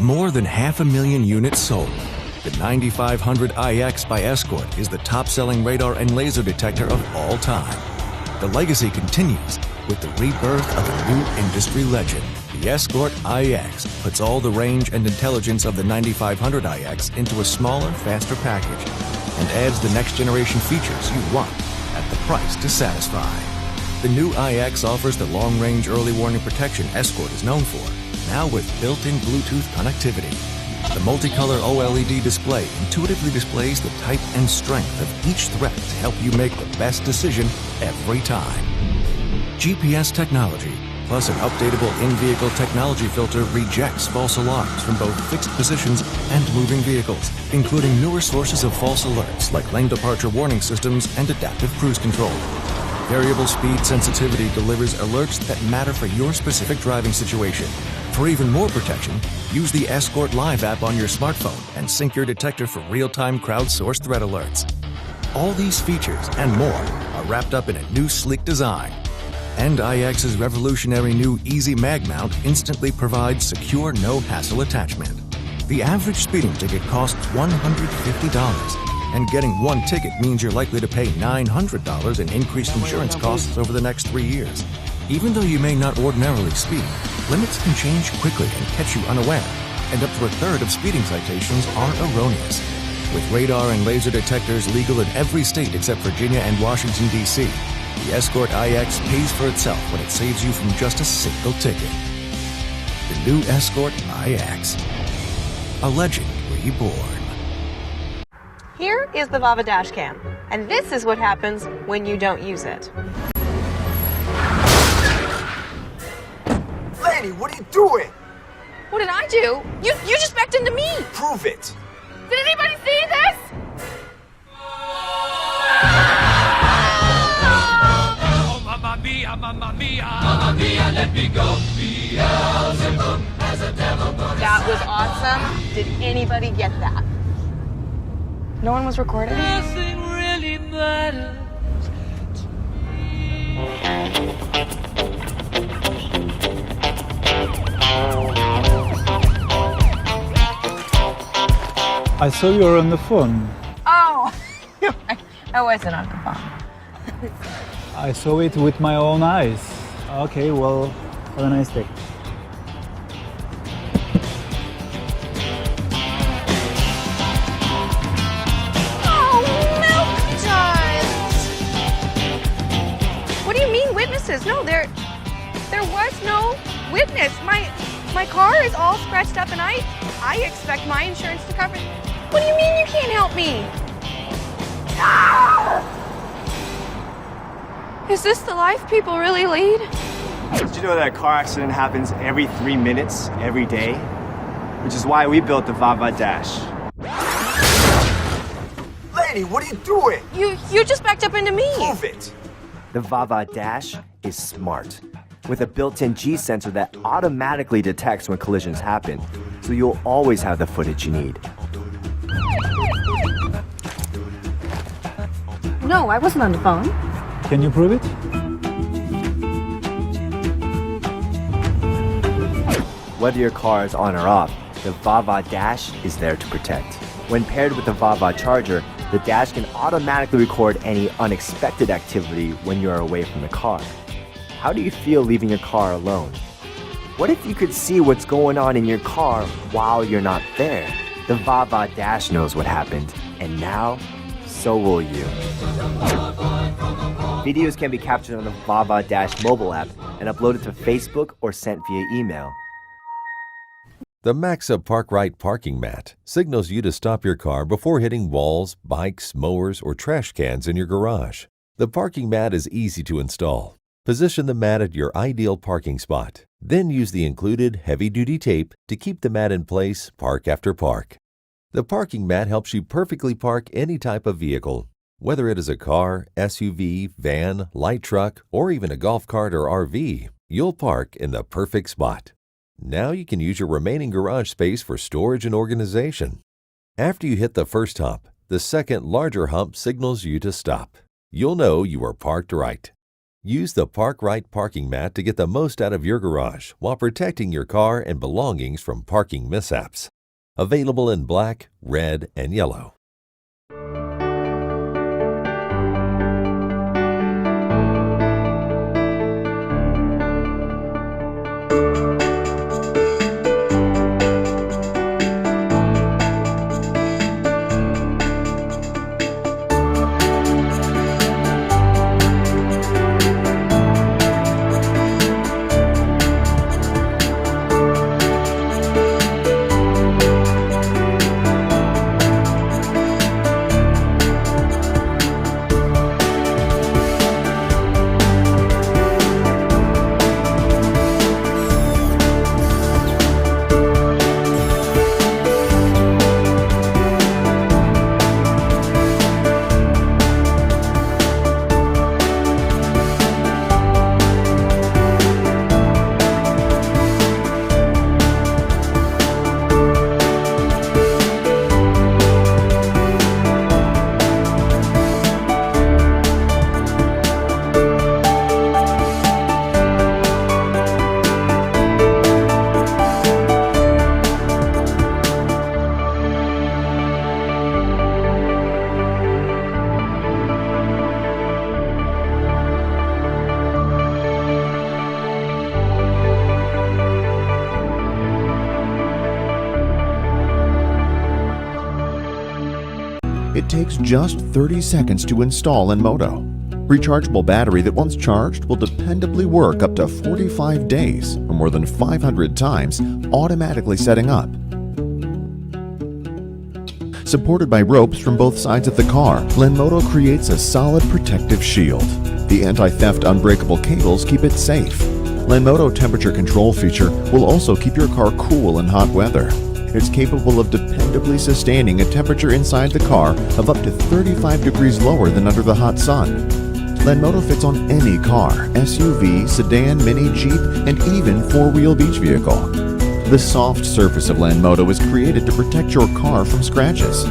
more than 500,000 units sold, the 9500 IX by ESCORT is the top-selling radar and laser detector of all time. The legacy continues with the rebirth of a new industry legend. The ESCORT IX puts all the range and intelligence of the 9500 IX into a smaller, faster package and adds the next-generation features you want at the price to satisfy. The new IX offers the long-range early warning protection ESCORT is known for, now with built-in Bluetooth connectivity. The multicolor OLED display intuitively displays the type and strength of each threat to help you make the best decision every time. GPS technology plus an updatable in-vehicle technology filter rejects false alarms from both fixed positions and moving vehicles, including newer sources of false alerts like lane departure warning systems and adaptive cruise control. Variable speed sensitivity delivers alerts that matter for your specific driving situation. For even more protection, use the ESCORT Live app on your smartphone and sync your detector for real-time crowdsourced threat alerts. All these features and more are wrapped up in a new sleek design. And IX's revolutionary new Easy Mag Mount instantly provides secure, no-hassle attachment. The average speeding ticket costs $150, and getting one ticket means you're likely to pay $900 in increased insurance costs over the next 3 years. Even though you may not ordinarily speed, limits can change quickly and catch you unaware, and up to a third of speeding citations are erroneous. With radar and laser detectors legal in every state except Virginia and Washington, D.C., the ESCORT IX pays for itself when it saves you from just a single ticket. The new ESCORT IX. A legend reborn. Here is the VAVA Dashcam, and this is what happens when you don't use it. Lady, what are you doing? What did I do? You just backed into me! Prove it! Did anybody see this? Oh, mamma mia, mamma mia. Mamma mia, let me go. Beelzebub has a devil put That was awesome. Did anybody get that? No one was recording? Nothing really matters to me. I saw you were on the phone. Oh, I wasn't on the phone. I saw it with my own eyes. Okay, well, have a nice day. What do you mean witnesses? No, there was no witness. My car is all scratched up and I expect my insurance to cover it. What do you mean you can't help me? No! Is this the life people really lead? Did you know that a car accident happens every 3 minutes, every day? Which is why we built the VAVA Dash. Lady, what are you doing? You just backed up into me. Prove it! The VAVA Dash is smart, with a built-in G sensor that automatically detects when collisions happen, so you'll always have the footage you need. No, I wasn't on the phone. Can you prove it? Whether your car is on or off, the VAVA Dash is there to protect. When paired with the VAVA charger, the dash can automatically record any unexpected activity when you're away from the car. How do you feel leaving your car alone? What if you could see what's going on in your car while you're not there? The VAVA Dash knows what happened, and now, so will you. Videos can be captured on the VAVA Dash mobile app and uploaded to Facebook or sent via email. The MAXSA Park Right parking mat signals you to stop your car before hitting walls, bikes, mowers, or trash cans in your garage. The parking mat is easy to install. Position the mat at your ideal parking spot. Then use the included heavy-duty tape to keep the mat in place park after park. The parking mat helps you perfectly park any type of vehicle. Whether it is a car, SUV, van, light truck, or even a golf cart or RV, you'll park in the perfect spot. Now you can use your remaining garage space for storage and organization. After you hit the first hump, the second larger hump signals you to stop. You'll know you are parked right. Use the ParkRight parking mat to get the most out of your garage while protecting your car and belongings from parking mishaps. Available in black, red, and yellow. It takes just 30 seconds to install Lenmodo. Rechargeable battery that once charged will dependably work up to 45 days or more than 500 times, automatically setting up. Supported by ropes from both sides of the car, Lenmodo creates a solid protective shield. The anti-theft unbreakable cables keep it safe. Lenmodo temperature control feature will also keep your car cool in hot weather. It's capable of dependably sustaining a temperature inside the car of up to 35 degrees lower than under the hot sun. Lenmodo fits on any car, SUV, sedan, mini, Jeep, and even four-wheel beach vehicle. The soft surface of Lenmodo is created to protect your car from scratches.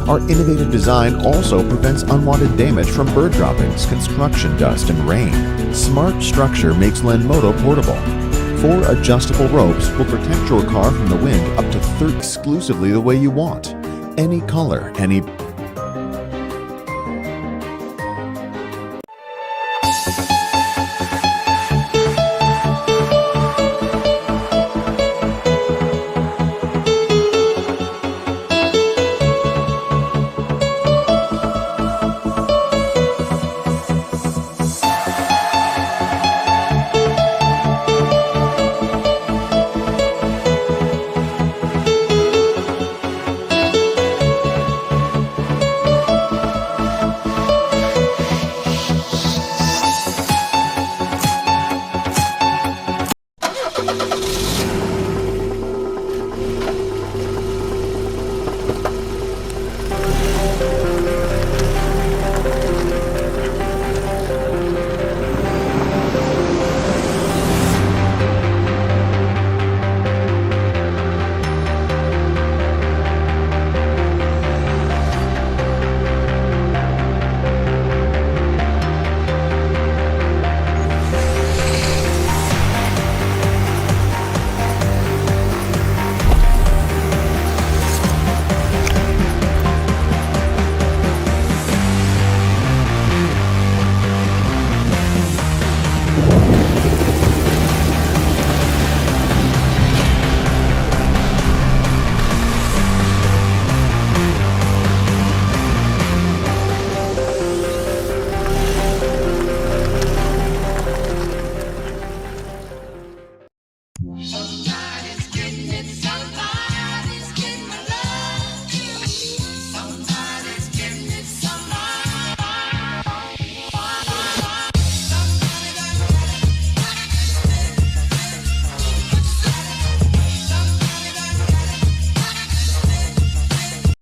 Our innovative design also prevents unwanted damage from bird droppings, construction dust, and rain. Smart structure makes Lenmodo portable. 4 adjustable ropes will protect your car from the wind up to 30 exclusively the way you want. Any color, any